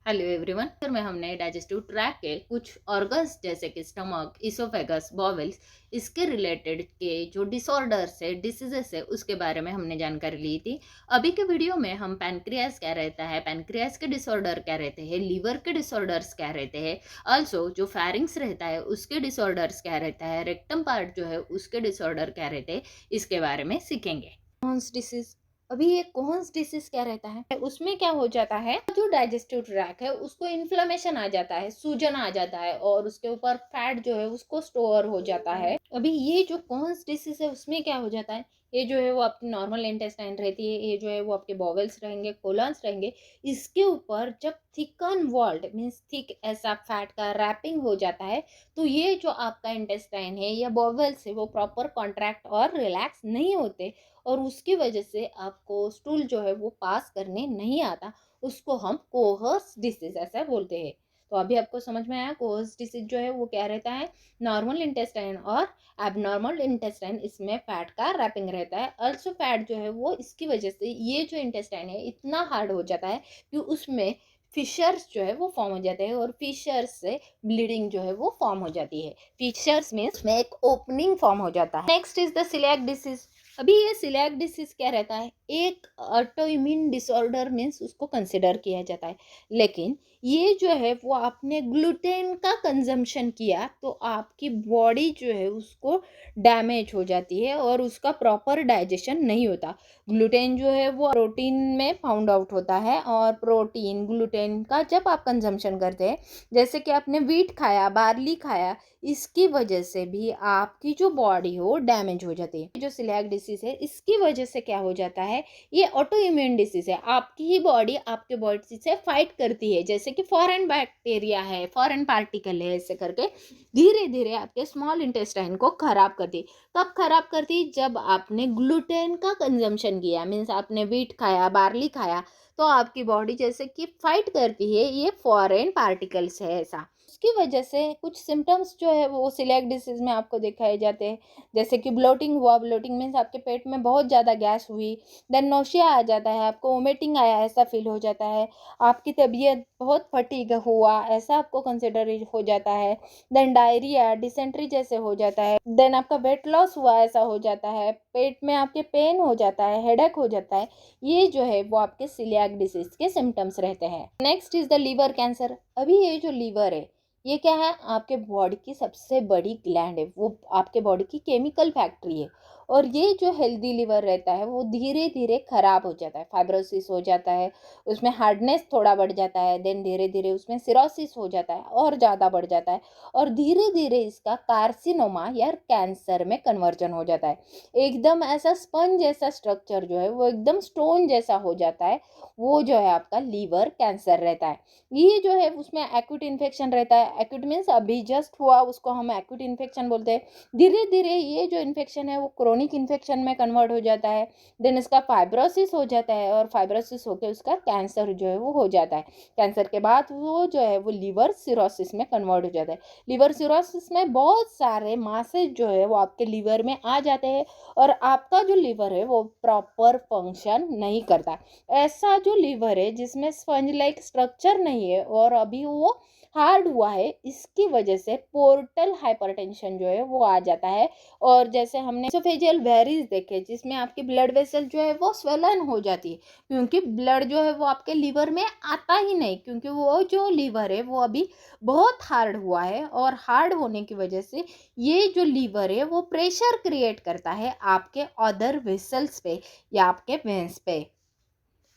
Hello everyone. फिर में हमने डाइजेस्टिव ट्रैक के कुछ ऑर्गन्स जैसे कि स्टमक, इसोफेगस, बॉवल्स, इसके रिलेटेड के जो डिसऑर्डर्स है, डिसीजेस है, उसके बारे में हमने जानकारी ली थी। अभी के वीडियो में हम पैनक्रियास क्या रहता है, पैनक्रियास के डिसऑर्डर क्या रहते हैं, लीवर के डिसऑर्डर्स क्या रहते हैं, ऑल्सो जो फैरिंग्स रहता है उसके डिसऑर्डर्स क्या रहता है, रेक्टम पार्ट जो है उसके डिसऑर्डर क्या रहते हैं, इसके बारे में सीखेंगे। Cons disease. अभी ये कोहन्स डिसीज क्या रहता है, उसमें क्या हो जाता है, जो डाइजेस्टिव ट्रैक है उसको इन्फ्लेमेशन आ जाता है, सूजन आ जाता है और उसके ऊपर फैट जो है उसको स्टोर हो जाता है। अभी ये जो कोहन्स डिसीज है उसमें क्या हो जाता है, ये जो है वो आपकी नॉर्मल इंटेस्टाइन रहती है, ये जो है वो आपके बॉवल्स रहेंगे, कोलॉन्स रहेंगे, इसके ऊपर जब थिकन वॉल्ड मीन्स थिक ऐसा फैट का रैपिंग हो जाता है, तो ये जो आपका इंटेस्टाइन है या बॉवल्स है वो प्रॉपर कॉन्ट्रैक्ट और रिलैक्स नहीं होते और उसकी वजह से आपको स्टूल जो है वो पास करने नहीं आता। उसको हम कोहर्स डिसीज ऐसा बोलते हैं। तो अभी आपको समझ में आया कोहर्स डिसीज जो है वो क्या रहता है, नॉर्मल इंटेस्टाइन और एबनॉर्मल इंटेस्टाइन, इसमें फैट का रैपिंग रहता है। अल्सो फैट जो है वो इसकी वजह से ये जो इंटेस्टाइन है इतना हार्ड हो जाता है कि उसमें फिशर्स जो है वो फॉर्म हो जाते हैं और फिशर्स से ब्लीडिंग जो है वो फॉर्म हो जाती है। फिशर्स मीन्स में एक ओपनिंग फॉर्म हो जाता है। Next is the सिलियाक disease. अभी ये सिलियाक डिसीज क्या रहता है, एक ऑटो इम्यून डिसऑर्डर मीन्स उसको कंसिडर किया जाता है, लेकिन ये जो है वो आपने ग्लूटेन का कंजम्पशन किया तो आपकी बॉडी जो है उसको डैमेज हो जाती है और उसका प्रॉपर डाइजेशन नहीं होता। ग्लूटेन जो है वो प्रोटीन में फाउंड आउट होता है और प्रोटीन ग्लूटेन का जब आप कंजम्पशन करते हैं, जैसे कि आपने व्हीट खाया, बार्ली खाया, इसकी वजह से भी आपकी जो बॉडी हो डैमेज हो जाती है। जो सिलियाक डिसीज है इसकी वजह से क्या हो जाता है, ये ऑटो इम्यून डिसीज है। आपकी ही बॉडी आपके बॉडी से फाइट करती है, जैसे कि फॉरेन बैक्टीरिया है, फॉरेन पार्टिकल है, ऐसे करके धीरे धीरे आपके स्मॉल इंटेस्टाइन को खराब करती है। कब खराब करती, जब आपने ग्लूटेन का कंजम्पशन किया, मीन्स आपने व्हीट खाया, बार्ली खाया, तो आपकी बॉडी जैसे कि फाइट करती है ये फॉरेन पार्टिकल्स है ऐसा। उसकी वजह से कुछ सिम्टम्स जो है वो सिलियाक डिसीज में आपको दिखाए जाते हैं, जैसे कि ब्लोटिंग हुआ, ब्लोटिंग मीन्स आपके पेट में बहुत ज़्यादा गैस हुई, देन नोशिया आ जाता है, आपको वोमिटिंग आया ऐसा फील हो जाता है, आपकी तबीयत बहुत फटीग हुआ ऐसा आपको कंसिडर हो जाता है, देन डायरिया, डिसेंट्री जैसे हो जाता है, देन आपका वेट लॉस हुआ ऐसा हो जाता है, पेट में आपके पेन हो जाता है, हेडेक हो जाता है। ये जो है वो आपके सिलियाक डिसीज के सिम्टम्स रहते हैं। Next is the liver cancer. अभी ये जो लीवर है ये क्या है, आपके बॉडी की सबसे बड़ी ग्लैंड है, वो आपके बॉडी की केमिकल फैक्ट्री है और ये जो हेल्दी लीवर रहता है वो धीरे धीरे खराब हो जाता है, फाइब्रोसिस हो जाता है, उसमें हार्डनेस थोड़ा बढ़ जाता है, देन धीरे धीरे उसमें सिरोसिस हो जाता है और ज़्यादा बढ़ जाता है और धीरे धीरे इसका कार्सिनोमा या कैंसर में कन्वर्जन हो जाता है। एकदम ऐसा स्पंज जैसा स्ट्रक्चर जो है वो एकदम स्टोन जैसा हो जाता है, वो जो है आपका लीवर कैंसर रहता है। ये जो है उसमें एक्यूट इन्फेक्शन रहता है, एक्यूट मीन्स अभी जस्ट हुआ उसको हम एक्यूट इन्फेक्शन बोलते हैं। धीरे धीरे ये जो इन्फेक्शन है वो क्रोनिक इन्फेक्शन में कन्वर्ट हो जाता है, देन इसका फाइब्रोसिस हो जाता है और फाइब्रोसिस होकर उसका कैंसर जो है वो हो जाता है। कैंसर के बाद वो जो है वो लीवर सिरोसिस में कन्वर्ट हो जाता है। लीवर सिरोसिस में बहुत सारे मासेज जो है वो आपके लीवर में आ जाते हैं और आपका जो लीवर है वो प्रॉपर फंक्शन नहीं करता। ऐसा जो लीवर है जिसमें स्पंज लाइक स्ट्रक्चर नहीं है और अभी वो हार्ड हुआ है, इसकी वजह से पोर्टल हाइपरटेंशन जो है वो आ जाता है और जैसे हमने एसोफेजियल वेरीज देखे जिसमें आपकी ब्लड वेसल जो है वो स्वेलन हो जाती है, क्योंकि ब्लड जो है वो आपके लीवर में आता ही नहीं, क्योंकि वो जो लीवर है वो अभी बहुत हार्ड हुआ है और हार्ड होने की वजह से ये जो लीवर है वो प्रेशर क्रिएट करता है आपके अदर वेसल्स पे या आपके वेंस पे।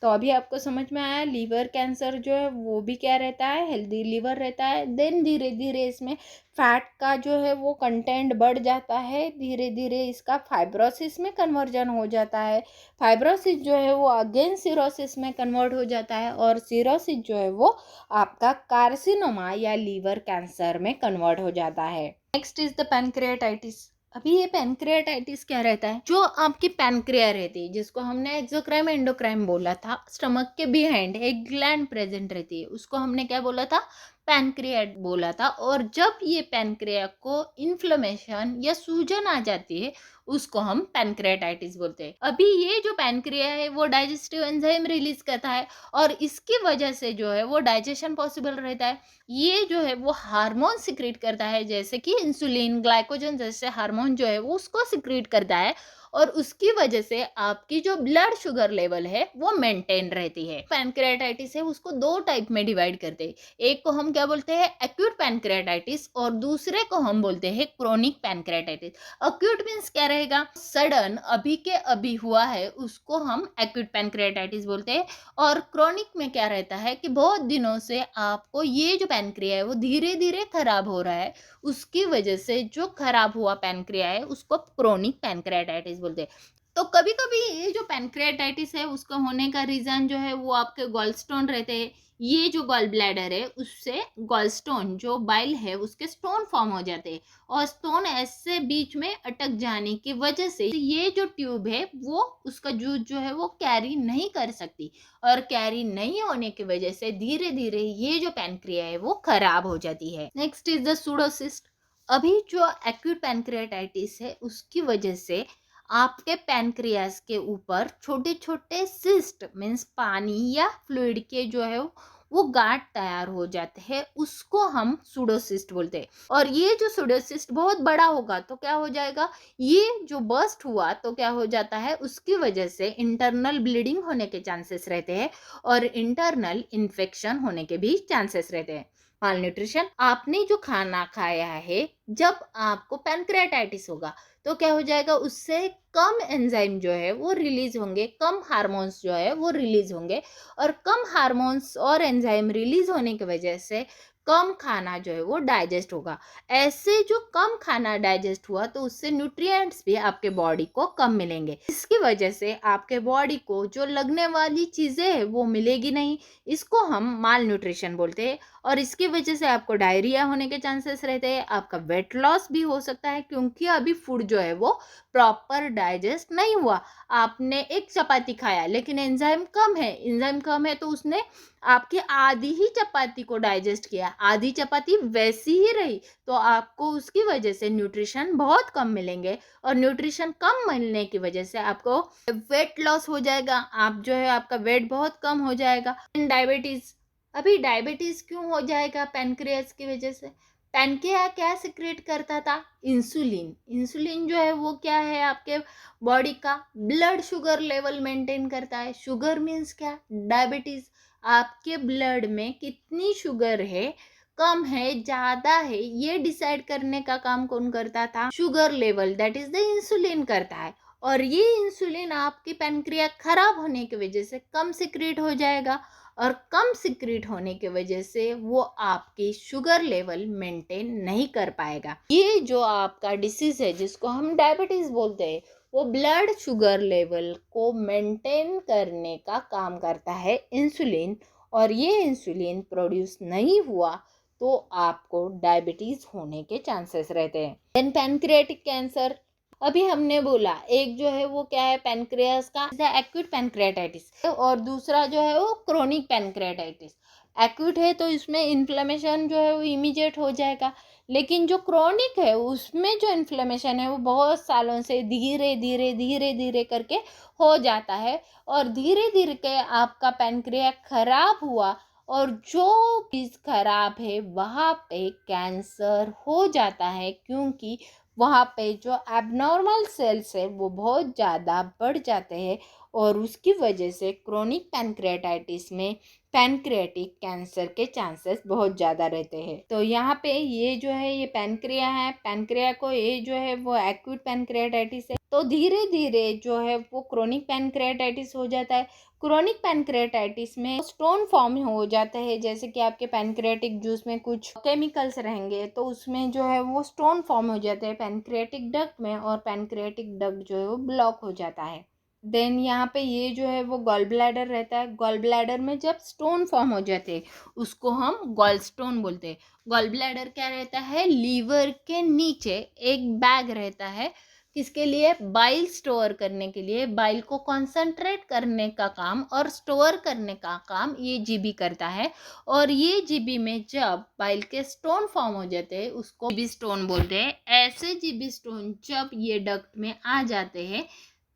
तो अभी आपको समझ में आया लीवर कैंसर जो है वो भी क्या रहता है, हेल्दी लीवर रहता है, देन धीरे धीरे इसमें फैट का जो है वो कंटेंट बढ़ जाता है, धीरे धीरे इसका फाइब्रोसिस में कन्वर्जन हो जाता है, फाइब्रोसिस जो है वो अगेन सिरोसिस में कन्वर्ट हो जाता है और सिरोसिस जो है वो आपका कार्सिनोमा या लीवर कैंसर में कन्वर्ट हो जाता है। Next is the pancreatitis. अभी ये पैनक्रियाटाइटिस क्या रहता है, जो आपकी पैनक्रिया रहती है जिसको हमने एक्सोक्राइम एंडोक्राइम बोला था, स्टमक के बिहाइंड एक ग्लैंड प्रेजेंट रहती है, उसको हमने क्या बोला था, पैनक्रिया बोला था। और जब ये पैनक्रिया को इन्फ्लेमेशन या सूजन आ जाती है उसको हम पैनक्रियाटाइटिस बोलते हैं। अभी ये जो पैनक्रिया है वो डाइजेस्टिव एंजाइम रिलीज करता है और इसकी वजह से जो है वो डाइजेशन पॉसिबल रहता है। ये जो है वो हार्मोन सिक्रीट करता है, जैसे कि इंसुलिन, ग्लाइकोजन जैसे हार्मोन जो है वो उसको सिक्रीट करता है और उसकी वजह से आपकी जो ब्लड शुगर लेवल है वो मेंटेन रहती है। पैनक्रियाटाइटिस है उसको दो टाइप में डिवाइड करते हैं। एक को हम क्या बोलते हैं, एक्यूट पैनक्रियाटाइटिस, और दूसरे को हम बोलते हैं क्रोनिक पैनक्रियाटाइटिस। एक्यूट मीन्स क्या रहेगा, सडन, अभी के अभी हुआ है, उसको हम एक्यूट पैनक्रियाटाइटिस बोलते हैं। और क्रोनिक में क्या रहता है कि बहुत दिनों से आपको ये जो पैनक्रिया है वो धीरे धीरे खराब हो रहा है, उसकी वजह से जो खराब हुआ पैनक्रिया है उसको क्रोनिक पैनक्रियाटाइटिस बोलते हैं। तो कभी कभी ये जो पैनक्रियाटाइटिस है उसका होने का रीजन जो है वो आपके गॉलस्टोन रहते हैं। ये जो गॉल ब्लैडर है उससे गॉलस्टोन जो बाइल है उसके स्टोन फॉर्म हो जाते हैं और स्टोन ऐसे बीच में अटक जाने की वजह से ये जो ट्यूब है वो उसका जूस जो है वो कैरी नहीं कर सकती और कैरी नहीं होने की वजह से धीरे धीरे ये जो पैनक्रिया है वो खराब हो जाती है। Next is the pseudocyst. अभी जो एक्यूट पैनक्रियाटाइटिस है उसकी वजह से आपके पैनक्रियास के ऊपर छोटे छोटे सिस्ट मीन्स पानी या फ्लूइड के जो है वो गांठ तैयार हो जाते हैं, उसको हम सूडोसिस्ट बोलते हैं। और ये जो सूडोसिस्ट बहुत बड़ा होगा तो क्या हो जाएगा, ये जो बस्ट हुआ तो क्या हो जाता है, उसकी वजह से इंटरनल ब्लीडिंग होने के चांसेस रहते हैं और इंटरनल इन्फेक्शन होने के भी चांसेस रहते हैं। माल न्यूट्रिशन, आपने जो खाना खाया है, जब आपको पैनक्रियाटाइटिस होगा तो क्या हो जाएगा, उससे कम एंजाइम जो है वो रिलीज होंगे, कम हार्मोन्स जो है वो रिलीज होंगे और कम हार्मोन्स और एंजाइम रिलीज होने की वजह से कम खाना जो है वो डाइजेस्ट होगा। ऐसे जो कम खाना डाइजेस्ट हुआ तो उससे न्यूट्रिएंट्स भी आपके बॉडी को कम मिलेंगे। इसकी वजह से आपके बॉडी को जो लगने वाली चीज़ें है वो मिलेगी नहीं, इसको हम माल न्यूट्रिशन बोलते हैं। और इसकी वजह से आपको डायरिया होने के चांसेस रहते हैं, आपका वेट लॉस भी हो सकता है क्योंकि अभी फूड जो है वो प्रॉपर डाइजेस्ट नहीं हुआ। आपने एक चपाती खाया लेकिन एंजाइम कम है, एंजाइम कम है तो उसने आपकी आधी ही चपाती को डाइजेस्ट किया, आधी चपाती वैसी ही रही, तो आपको उसकी वजह से न्यूट्रिशन बहुत कम मिलेंगे और न्यूट्रिशन कम मिलने की वजह से आपको वेट लॉस हो जाएगा, आप जो है आपका वेट बहुत कम हो जाएगा। डायबिटीज, अभी डायबिटीज क्यों हो जाएगा, पैनक्रियास की वजह से। पैनक्रिया क्या सिक्रेट करता था, इंसुलिन। इंसुलिन जो है वो क्या है, आपके बॉडी का ब्लड शुगर लेवल मेंटेन करता है। शुगर मीन्स क्या, डायबिटीज। आपके ब्लड में कितनी शुगर है, कम है ज़्यादा है, ये डिसाइड करने का काम कौन करता था, sugar level, that is the insulin करता है। और ये इंसुलिन आपकी पैनक्रिया खराब होने की वजह से कम सिक्रीट हो जाएगा और कम सिक्रीट होने की वजह से वो आपकी शुगर लेवल मेंटेन नहीं कर पाएगा। ये जो आपका डिसीज है जिसको हम डायबिटीज बोलते हैं वो ब्लड शुगर लेवल को मेंटेन करने का काम करता है इंसुलिन, और ये इंसुलिन प्रोड्यूस नहीं हुआ तो आपको डायबिटीज होने के चांसेस रहते हैं। देन पैनक्रियाटिक कैंसर, अभी हमने बोला एक जो है वो क्या है, पैनक्रियास का एक्यूट पैनक्रियाटाइटिस और दूसरा जो है वो क्रोनिक पैनक्रियाटाइटिस। एक्यूट है तो इसमें इन्फ्लेमेशन जो है वो इमीडिएट हो जाएगा, लेकिन जो क्रोनिक है उसमें जो इन्फ्लेमेशन है वो बहुत सालों से धीरे धीरे धीरे धीरे करके हो जाता है और धीरे धीरे के आपका पैनक्रिया खराब हुआ और जो चीज़ खराब है वहाँ पे कैंसर हो जाता है, क्योंकि वहाँ पे जो एबनॉर्मल सेल्स है वो बहुत ज़्यादा बढ़ जाते हैं और उसकी वजह से क्रोनिक पैनक्रियाटाइटिस में पैनक्रियाटिक कैंसर के चांसेस बहुत ज़्यादा रहते हैं। तो यहाँ पे ये जो है ये पैनक्रिया है, पैनक्रिया को ये जो है वो एक्यूट पैनक्रियाटाइटिस है तो धीरे धीरे जो है वो क्रोनिक पैनक्रियाटाइटिस हो जाता है। क्रोनिक पैनक्रियाटाइटिस में स्टोन फॉर्म हो जाता है, जैसे कि आपके पैनक्रियाटिक जूस में कुछ केमिकल्स रहेंगे तो उसमें जो है वो स्टोन फॉर्म हो जाते हैं पैनक्रियाटिक डक्ट में और पैनक्रियाटिक डक्ट जो है वो ब्लॉक हो जाता है। देन यहाँ पे ये जो है वो गॉल ब्लैडर रहता है, गॉल ब्लैडर में जब स्टोन फॉर्म हो जाते हैं उसको हम गॉल स्टोन बोलते हैं। गॉल ब्लैडर क्या रहता है, लीवर के नीचे एक बैग रहता है किसके लिए? बाइल स्टोर करने के लिए, बाइल को कॉन्सेंट्रेट करने का काम और स्टोर करने का काम ये जीबी करता है। और ये जीबी में जब बाइल के स्टोन फॉर्म हो जाते हैं उसको जीबी स्टोन बोलते हैं। ऐसे जीबी स्टोन जब ये डक्ट में आ जाते हैं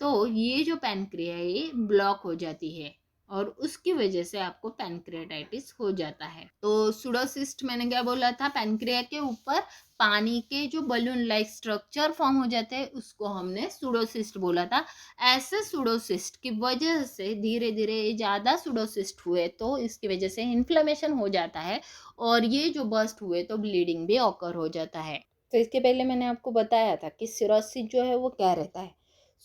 तो ये जो पैनक्रिया है ये ब्लॉक हो जाती है और उसकी वजह से आपको पैनक्रियाटाइटिस हो जाता है। तो सुडोसिस्ट मैंने क्या बोला था? पैनक्रिया के ऊपर पानी के जो बलून लाइक स्ट्रक्चर फॉर्म हो जाते हैं उसको हमने सुडोसिस्ट बोला था। ऐसे सुडोसिस्ट की वजह से धीरे धीरे ज़्यादा सुडोसिस्ट हुए तो इसकी वजह से इन्फ्लेमेशन हो जाता है और ये जो बस्ट हुए तो ब्लीडिंग भी ऑकर हो जाता है। तो इसके पहले मैंने आपको बताया था कि सिरोसिस जो है वो क्या रहता है।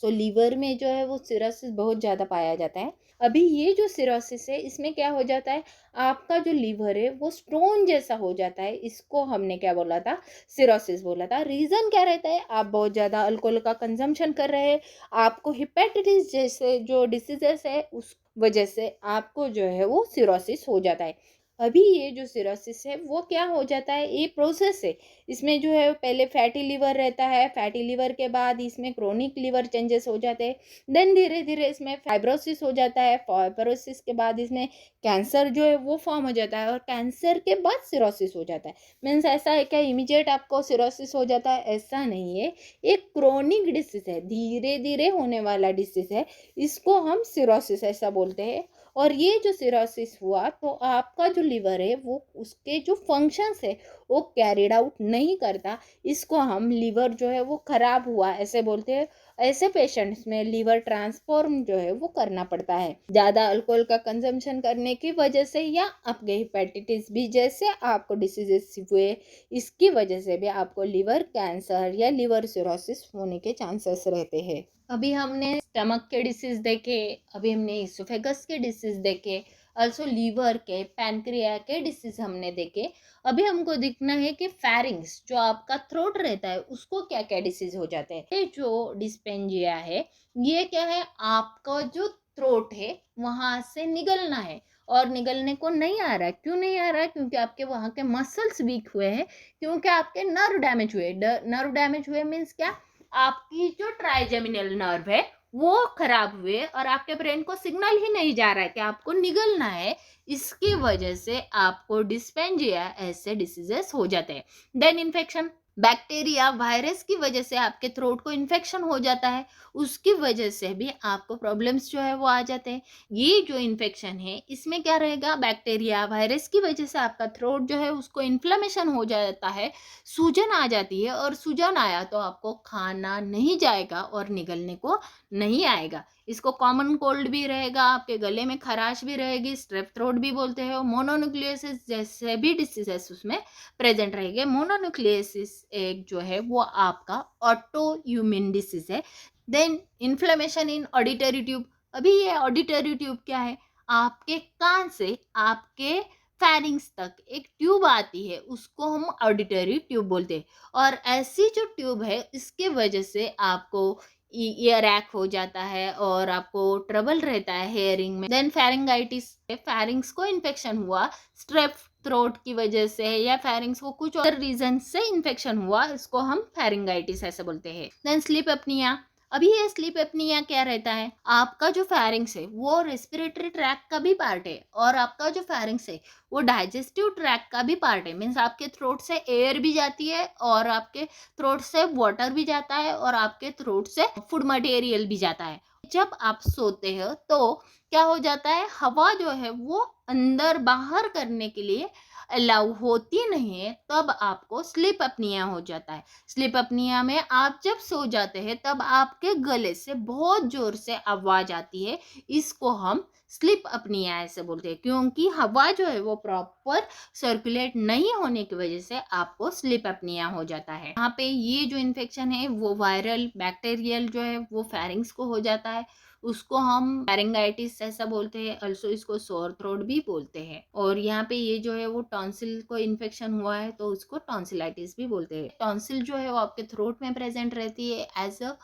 सो लीवर में जो है वो सिरोसिस बहुत ज़्यादा पाया जाता है। अभी ये जो सिरोसिस है इसमें क्या हो जाता है, आपका जो लीवर है वो स्टोन जैसा हो जाता है। इसको हमने क्या बोला था? सिरोसिस बोला था। रीज़न क्या रहता है? आप बहुत ज़्यादा अल्कोहल का कंजम्पशन कर रहे हैं, आपको हेपेटाइटिस जैसे जो डिसीजेस है उस वजह से आपको जो है वो सिरोसिस हो जाता है। अभी ये जो सिरोसिस है वो क्या हो जाता है, ये प्रोसेस है। इसमें जो है पहले फैटी लीवर रहता है, फैटी लीवर के बाद इसमें क्रोनिक लीवर चेंजेस हो जाते हैं, देन धीरे धीरे इसमें फाइब्रोसिस हो जाता है, फाइब्रोसिस के बाद इसमें कैंसर जो है वो फॉर्म हो जाता है और कैंसर के बाद सिरोसिस हो जाता है। मीन्स ऐसा है क्या इमीडिएट आपको सिरोसिस हो जाता है? ऐसा नहीं है, एक क्रोनिक डिसीज है, धीरे धीरे होने वाला डिसीज है, इसको हम सिरोसिस ऐसा बोलते हैं। और ये जो सिरोसिस हुआ तो आपका जो लिवर है वो उसके जो फंक्शंस है वो कैरिड आउट नहीं करता, इसको हम लिवर जो है वो खराब हुआ ऐसे बोलते हैं। ऐसे पेशेंट्स में लिवर ट्रांसफॉर्म जो है वो करना पड़ता है ज़्यादा अल्कोहल का कंजम्पशन करने की वजह से, या आपके हेपेटाइटिस बी जैसे आपको डिसीजेस हुए इसकी वजह से भी आपको लिवर कैंसर या लिवर सिरोसिस होने के चांसेस रहते हैं। अभी हमने स्टमक के डिसीज देखे, अभी हमने इसोफेगस के डिसीज देखे, ऑल्सो लीवर के, पैनक्रिया के डिसीज हमने देखे। अभी हमको देखना है कि फेरिंग्स जो आपका थ्रोट रहता है उसको क्या क्या डिसीज हो जाते हैं। ये जो डिस्पेंजिया है ये क्या है, आपका जो थ्रोट है वहां से निकलना है और निकलने को नहीं आ रहा है। क्यों नहीं आ रहा है? क्योंकि आपके वहां के मसल्स वीक हुए हैं, क्योंकि आपके नर्व डैमेज हुए। नर्व डैमेज हुए मीन्स क्या, आपकी जो ट्राइजेमिनल नर्व है वो खराब हुए और आपके ब्रेन को सिग्नल ही नहीं जा रहा है कि आपको निगलना है। इसकी वजह से आपको डिस्पेंजिया ऐसे डिसीजेस हो जाते हैं। देन इन्फेक्शन, बैक्टीरिया वायरस की वजह से आपके थ्रोट को इन्फेक्शन हो जाता है, उसकी वजह से भी आपको प्रॉब्लम्स जो है वो आ जाते हैं। ये जो इन्फेक्शन है इसमें क्या रहेगा, बैक्टीरिया वायरस की वजह से आपका थ्रोट जो है उसको इन्फ्लेमेशन हो जाता है, सूजन आ जाती है और सूजन आया तो आपको खाना नहीं जाएगा और निगलने को नहीं आएगा। इसको कॉमन कोल्ड भी रहेगा, आपके गले में खराश भी रहेगी, स्ट्रेप थ्रोट भी बोलते हैं, मोनोन्यूक्लियोसिस जैसे भी डिसीजेस उसमें प्रेजेंट रहेंगे। मोनोन्यूक्लियोसिस एक जो है वो आपका ऑटो इम्यून डिसीज है। Then inflammation in auditory tube. अभी ये ऑडिटरी ट्यूब क्या है, आपके कान से आपके फेरिंग्स तक एक ट्यूब आती है उसको हम ऑडिटरी ट्यूब बोलते हैं। और ऐसी जो ट्यूब है इसके वजह से आपको ईयर रैक हो जाता है और आपको ट्रबल रहता है हेयरिंग में। देन फेरिंगाइटिस, फेरिंग्स को इन्फेक्शन हुआ स्ट्रेप थ्रोट की वजह से या फेरिंग्स को कुछ और रीजन से इन्फेक्शन हुआ, इसको हम फेरिंगाइटिस ऐसे बोलते हैं। Then sleep apnoea. अभी ये स्लीप एपनिया क्या रहता है, आपका जो फेरिंग्स है वो रेस्पिरेटरी ट्रैक का भी पार्ट है और आपका जो फेरिंग्स है वो डाइजेस्टिव ट्रैक का भी पार्ट है। मीन्स आपके थ्रोट से एयर भी जाती है और आपके थ्रोट से वाटर भी जाता है और आपके थ्रोट से फूड मटेरियल भी जाता है। जब आप सोते हो तो क्या हो जाता है, हवा जो है वो अंदर बाहर करने के लिए अलाउ होती नहीं है, तब आपको स्लीप अपनिया हो जाता है। स्लीप अपनिया में आप जब सो जाते हैं तब आपके गले से बहुत जोर से आवाज आती है, इसको हम स्लीप अपनिया ऐसे बोलते हैं, क्योंकि हवा जो है वो प्रॉपर सर्कुलेट नहीं होने की वजह से आपको स्लीप अपनिया हो जाता है। यहाँ पे ये जो इन्फेक्शन है वो वायरल बैक्टीरियल जो है वो फेरिंग्स को हो जाता है, उसको हम फेरिंगाइटिस ऐसा बोलते हैं, अल्सो इसको सोर थ्रोट भी बोलते हैं। और यहाँ पे ये जो है वो टॉन्सिल को इन्फेक्शन हुआ है तो उसको टॉन्सिलाइटिस भी बोलते हैं। टॉन्सिल जो है वो आपके थ्रोट में प्रेजेंट रहती है, एज अ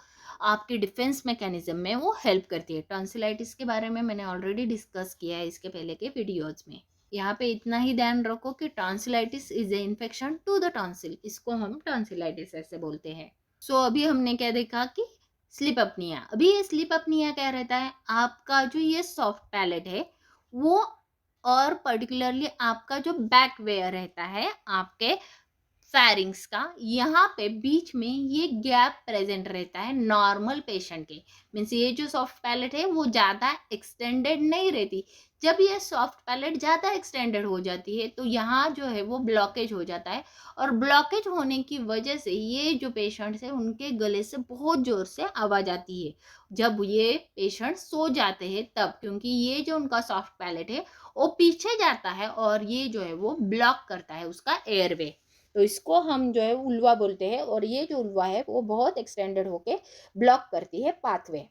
आपकी डिफेंस मैकेनिज्म में वो हेल्प करती है। टॉन्सिलाइटिस के बारे में मैंने ऑलरेडी डिस्कस किया है इसके पहले के वीडियोज में। यहाँ पे इतना ही ध्यान रखो कि tonsillitis is a infection to the tonsil, इसको हम टॉन्सिलाइटिस ऐसे बोलते हैं। सो अभी हमने क्या देखा कि स्लीप अपनिया। अभी ये स्लीप अपनिया क्या रहता है, आपका जो ये सॉफ्ट पैलेट है वो, और पर्टिकुलरली आपका जो बैक वेयर रहता है आपके फेरिंग्स का, यहाँ पे बीच में ये गैप प्रेजेंट रहता है नॉर्मल पेशेंट के। मीन्स ये जो सॉफ्ट पैलेट है वो ज़्यादा एक्सटेंडेड नहीं रहती। जब ये सॉफ्ट पैलेट ज़्यादा एक्सटेंडेड हो जाती है तो यहाँ जो है वो ब्लॉकेज हो जाता है, और ब्लॉकेज होने की वजह से ये जो पेशेंट्स है उनके गले से बहुत ज़ोर से आवाज़ आती है जब ये पेशेंट सो जाते हैं तब, क्योंकि ये जो उनका सॉफ्ट पैलेट है वो पीछे जाता है और ये जो है वो ब्लॉक करता है उसका एयरवे। तो इसको हम जो है उल्वा बोलते हैं, और ये जो उल्वा है वो बहुत एक्सटेंडेड होके ब्लॉक करती है पाथवे।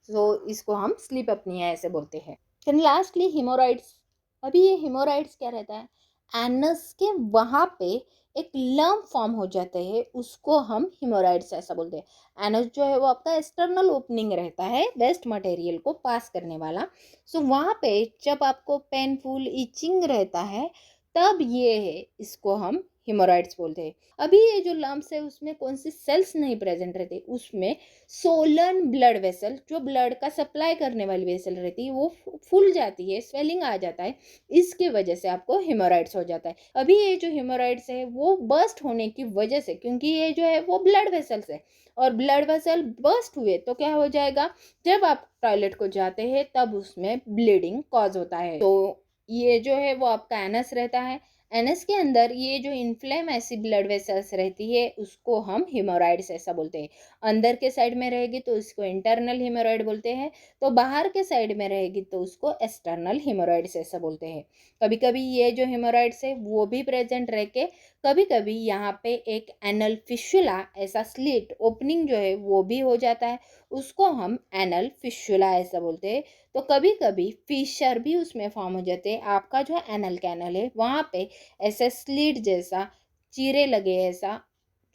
तो इसको हम स्लीप अपनिया ऐसे बोलते हैं। फिर लास्टली हिमोराइड्स। अभी ये हिमोराइड्स क्या रहता है, एनस के वहाँ पे एक लम्प फॉर्म हो जाते हैं, उसको हम हिमोराइड्स ऐसा बोलते हैं। एनस जो है वो आपका एक्सटर्नल ओपनिंग रहता है वेस्ट मटेरियल को पास करने वाला। सो वहाँ पे जब आपको पेनफुल इचिंग रहता है तब ये है, इसको हम हिमोराइड्स बोलते हैं। अभी ये जो लम्प्स है उसमें कौन सी सेल्स नहीं प्रेजेंट रहती, उसमें सोलन ब्लड वेसल, जो ब्लड का सप्लाई करने वाली वेसल रहती है वो फूल जाती है, स्वेलिंग आ जाता है, इसकी वजह से आपको हिमोराइड्स हो जाता है। अभी ये जो हिमोराइड्स है वो बर्स्ट होने की वजह से, क्योंकि ये जो है वो ब्लड वेसल्स है और ब्लड वेसल बर्स्ट हुए तो क्या हो जाएगा, जब आप टॉयलेट को जाते हैं तब उसमें ब्लीडिंग कॉज होता है। तो ये जो है वो आपका एनस रहता है। एनस के अंदर ये जो इन्फ्लेम ऐसी ब्लड वेसल्स रहती है उसको हम हिमोराइड्स ऐसा बोलते हैं। अंदर के साइड में रहेगी तो इसको इंटरनल हिमोराइड बोलते हैं, तो बाहर के साइड में रहेगी तो उसको एक्सटर्नल हिमोराइड्स ऐसा बोलते हैं। कभी कभी ये जो हिमोराइड्स है वो भी प्रेजेंट रह के, कभी कभी यहाँ पे एक एनल फिशुला ऐसा स्लिट ओपनिंग जो है वो भी हो जाता है, उसको हम एनल फिशुला ऐसा बोलते हैं। तो कभी कभी फिशर भी उसमें फॉर्म हो जाते हैं। आपका जो एनल कैनल है वहाँ पे ऐसे स्लिट जैसा चीरे लगे ऐसा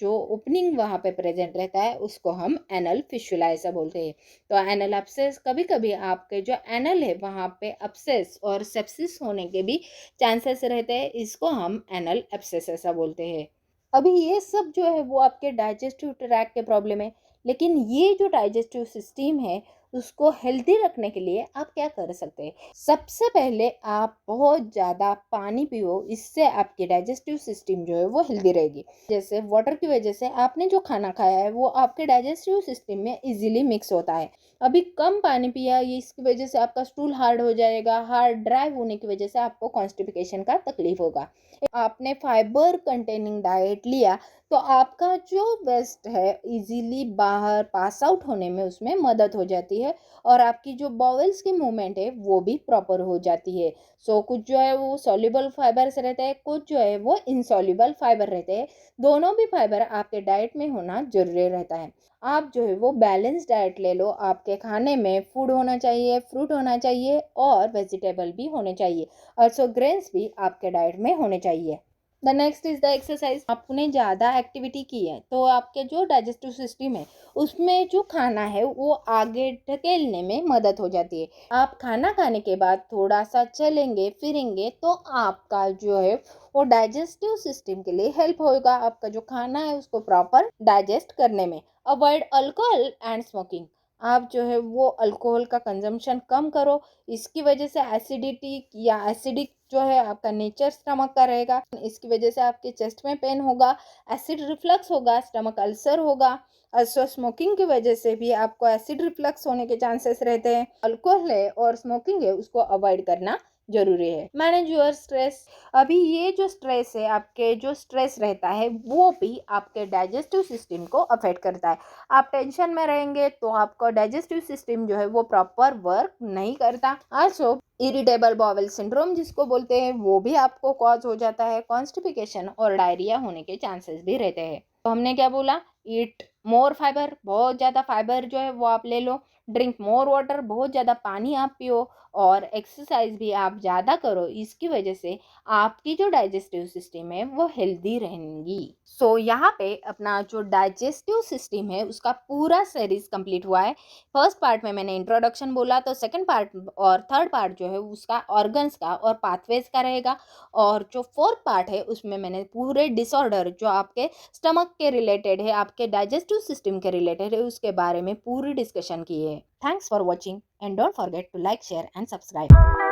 जो ओपनिंग वहाँ पे प्रेजेंट रहता है उसको हम एनल फिशुला ऐसा बोलते हैं। तो एनल अपसेस, कभी कभी आपके जो एनल है वहाँ पे अपसेस और सेप्सिस होने के भी चांसेस रहते हैं, इसको हम एनल एब्सेस ऐसा बोलते हैं। अभी ये सब जो है वो आपके डाइजेस्टिव ट्रैक के प्रॉब्लम है, लेकिन ये जो डाइजेस्टिव सिस्टम है उसको हेल्दी रखने के लिए आप क्या कर सकते हैं। सबसे पहले आप बहुत ज़्यादा पानी पियो, इससे आपकी डाइजेस्टिव सिस्टम जो है वो हेल्दी रहेगी। जैसे वाटर की वजह से आपने जो खाना खाया है वो आपके डाइजेस्टिव सिस्टम में इजीली मिक्स होता है। अभी कम पानी पिया, ये इसकी वजह से आपका स्टूल हार्ड हो जाएगा, हार्ड ड्राई होने की वजह से आपको कॉन्स्टिपेशन का तकलीफ होगा। आपने फाइबर कंटेनिंग डाइट लिया तो आपका जो वेस्ट है इजीली बाहर पास आउट होने में उसमें मदद हो जाती है, और आपकी जो बॉवल्स की मूवमेंट है वो भी प्रॉपर हो जाती है। सो कुछ जो है वो सॉल्युबल फाइबर्स रहते हैं, कुछ जो है वो इनसॉल्युबल फाइबर रहते हैं। दोनों भी फाइबर आपके डाइट में होना जरूरी रहता है। आप जो है वो बैलेंस डाइट ले लो, आपके खाने में फूड होना चाहिए, फ्रूट होना चाहिए और वेजिटेबल भी होने चाहिए, और सो ग्रेन्स भी आपके डाइट में होने चाहिए। The next is the exercise. आपने ज़्यादा एक्टिविटी की है तो आपके जो डाइजेस्टिव सिस्टम है उसमें जो खाना है वो आगे ढकेलने में मदद हो जाती है। आप खाना खाने के बाद थोड़ा सा चलेंगे फिरेंगे तो आपका जो है वो डाइजेस्टिव सिस्टम के लिए हेल्प होगा, आपका जो खाना है उसको प्रॉपर डाइजेस्ट करने में। Avoid alcohol and smoking. आप जो है वो अल्कोहल का कंजम्पशन कम करो, इसकी वजह से एसिडिटी या एसिडिक जो है आपका नेचर स्टमक का रहेगा, इसकी वजह से आपके चेस्ट में पेन होगा, एसिड रिफ्लक्स होगा, स्टमक अल्सर होगा। also स्मोकिंग की वजह से भी आपको एसिड रिफ्लक्स होने के चांसेस रहते हैं। अल्कोहल है और स्मोकिंग है उसको अवॉइड करना जरूरी है। Manage your stress. अभी ये जो स्ट्रेस है, आपके जो स्ट्रेस रहता है वो भी आपके डाइजेस्टिव सिस्टम को अफेक्ट करता है। आप टेंशन में रहेंगे तो आपका डाइजेस्टिव सिस्टम जो है वो प्रॉपर वर्क नहीं करता। आल्सो इरिटेबल बॉवल सिंड्रोम जिसको बोलते हैं वो भी आपको कॉज हो जाता है। कॉन्स्टिपेशन और डायरिया होने के चांसेस भी रहते हैं। तो हमने क्या बोला, ईट मोर फाइबर, बहुत ज़्यादा फाइबर जो है वो आप ले लो। ड्रिंक मोर वाटर, बहुत ज़्यादा पानी आप पियो, और एक्सरसाइज भी आप ज़्यादा करो, इसकी वजह से आपकी जो डाइजेस्टिव सिस्टम है वो हेल्दी रहेंगी। सो यहाँ पे अपना जो डाइजेस्टिव सिस्टम है उसका पूरा सीरीज कंप्लीट हुआ है। फर्स्ट पार्ट में मैंने इंट्रोडक्शन बोला, तो सेकंड पार्ट और थर्ड पार्ट जो है उसका ऑर्गन्स का और पाथवेज का रहेगा, और जो फोर्थ पार्ट है उसमें मैंने पूरे डिसऑर्डर जो आपके स्टमक के रिलेटेड है, आपके डाइजेस्टिव जो सिस्टम के रिलेटेड है उसके बारे में पूरी डिस्कशन की है। Thanks for watching and don't forget to like share and subscribe.